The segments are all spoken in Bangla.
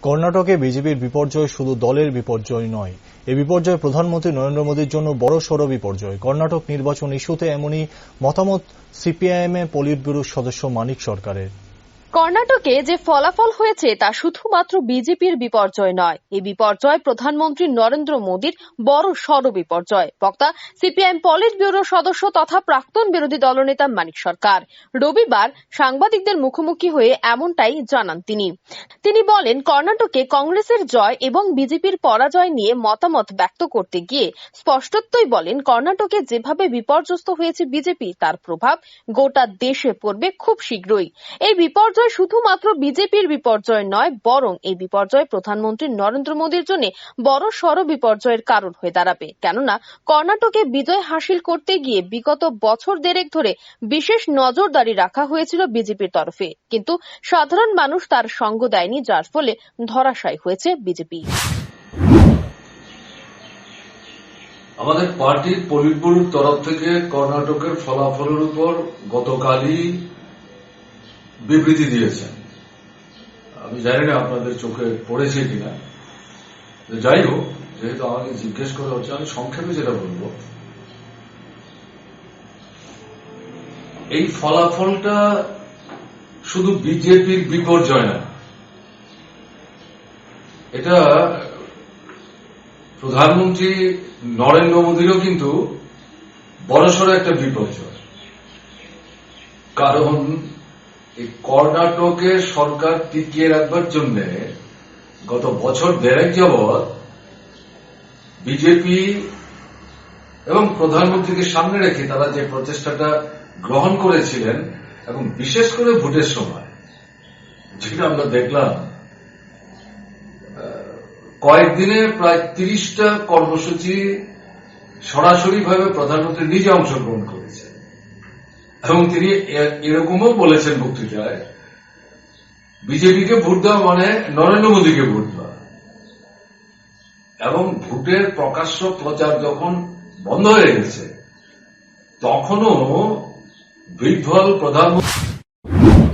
কর্ণাটকে বিজেপির বিপর্যয় শুধু দলের বিপর্যয় নয়, এই বিপর্যয় প্রধানমন্ত্রী নরেন্দ্র মোদীর জন্য বড়সড় বিপর্যয়। কর্ণাটক নির্বাচন ইস্যুতে এমনই মতামত সিপিআইএম পলিট ব্যুরোর সদস্য মানিক সরকারের। কর্ণাটকে যে ফলাফল হয়েছে তা শুধুমাত্র বিজেপির বিপর্যয় নয়, এই বিপর্যয় প্রধানমন্ত্রী নরেন্দ্র মোদীর বড় সড় বিপর্যয়। বক্তা সিপিআইএম পলিট ব্যুরোর সদস্য তথা প্রাক্তন বিরোধী দলনেতা মানিক সরকার রবিবার সাংবাদিকদের মুখোমুখি হয়ে এমনটাই জানান তিনি বলেন, কর্ণাটকে কংগ্রেসের জয় এবং বিজেপির পরাজয় নিয়ে মতামত ব্যক্ত করতে গিয়ে স্পষ্টতই বলেন, কর্ণাটকে যেভাবে বিপর্যস্ত হয়েছে বিজেপি তার প্রভাব গোটা দেশে পড়বে খুব শীঘ্রই। এই বিপর্যয় শুধুমাত্র বিজেপির বিপর্যয় নয়, বরং এই বিপর্যয় প্রধানমন্ত্রী নরেন্দ্র মোদীর জন্য বড় সড় বিপর্যয়ের কারণ হয়ে দাঁড়াবে। কেননা কর্ণাটকে বিজয় হাসিল করতে গিয়ে বিগত বছর দেড়েক ধরে বিশেষ নজরদারি রাখা হয়েছিল বিজেপির তরফে, কিন্তু সাধারণ মানুষ তার সঙ্গ দেয়নি, যার ফলে ধরাশায়ী হয়েছে বিজেপি। আমাদের পার্টির পলিট ব্যুরোর তরফ থেকে কর্ণাটকের ফলাফলের উপর গতকালই বিবৃতি দিয়েছেন। আমি জানি না আপনাদের চোখে পড়েছে কিনা, যাই হোক, যেহেতু আমাকে জিজ্ঞেস করা হচ্ছে আমি সংক্ষেপে যেটা বলব, এই ফলাফলটা শুধু বিজেপির বিপর্যয় না, এটা প্রধানমন্ত্রী নরেন্দ্র মোদীরও কিন্তু বড়সড় একটা বিপর্যয়। কারণ এই কর্ণাটকে সরকার টিকিয়ে রাখবার জন্য গত বছর দেড়েক যাবৎ বিজেপি এবং প্রধানমন্ত্রীকে সামনে রেখে তারা যে প্রচেষ্টাটা গ্রহণ করেছিলেন, এবং বিশেষ করে ভোটের সময় যেটা আমরা দেখলাম, কয়েকদিনে প্রায় 30টা কর্মসূচি সরাসরিভাবে প্রধানমন্ত্রী নিজে অংশগ্রহণ করেছেন, এবং তিনি এরকমও বলেছেন বক্তৃতায়, বিজেপিকে ভোট দেওয়া মানে নরেন্দ্র মোদীকে ভোট দেওয়া। এবং ভোটের প্রকাশ্য প্রচার যখন বন্ধ হয়ে গেছে, তখনও বিহ্বল প্রধানমন্ত্রী।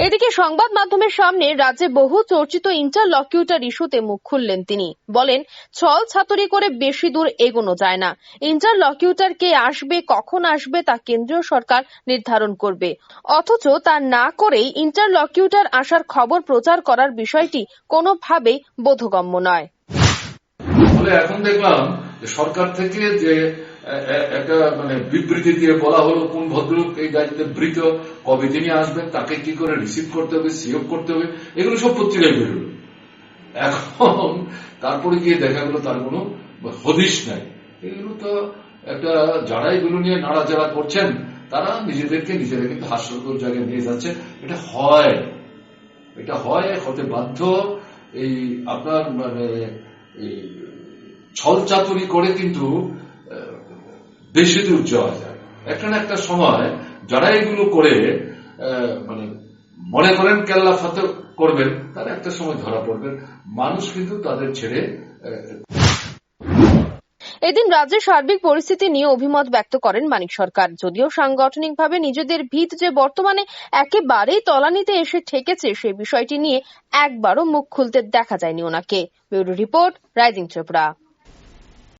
এদিকে সংবাদ মাধ্যমের সামনে রাজ্যে বহু চর্চিত ইন্টারলকিউটর ইস্যুতে মুখ খুললেন তিনি। বলেন, ছল ছাতুরি করে বেশি দূর এগোনো যায় না। ইন্টারলকিউটর কে আসবে, কখন আসবে তা কেন্দ্রীয় সরকার নির্ধারণ করবে, অথচ তা না করেই ইন্টারলকিউটর আসার খবর প্রচার করার বিষয়টি কোনোভাবেই বোধগম্য নয়। এখন দেখলাম সরকার থেকে যে একটা বিবৃতি দিয়ে বলা হলো কোন ভদ্রলোক এই দায়িত্বে বৃত, কবে তিনি আসবেন, তাকে কি করে রিসিভ করতে হবে, সিওপ করতে হবে, এগুলো সব পত্রিকায় বেরোল। এখন তারপরে গিয়ে দেখা গেল তার কোনো হদিশ নাই। এগুলো তো একটা, যারা এগুলো নিয়ে নাড়াচাড়া করছেন তারা নিজেরা কিন্তু হাস্যকর জায়গায় নিয়ে যাচ্ছে। এটা হতে বাধ্য। এই আপনার ছল চাতুরি করে কিন্তু বেশি দূর যাওয়া যায়। একটা না একটা সময় যারা এগুলো করে মনে করেন কেল্লা ফাতে করবেন, তারা একটা সময় ধরা পড়বেন, মানুষ কিন্তু তাদের ছেড়ে। এদিন রাজ্যের সার্বিক পরিস্থিতি নিয়ে অভিমত ব্যক্ত করেন মানিক সরকার। যদিও সাংগঠনিকভাবে নিজেদের ভিত যে বর্তমানে একেবারেই তলানিতে এসে ঠেকেছে, সে বিষয়টি নিয়ে একবারও মুখ খুলতে দেখা যায়নি ওনাকে। Bureau report, rising Tripura.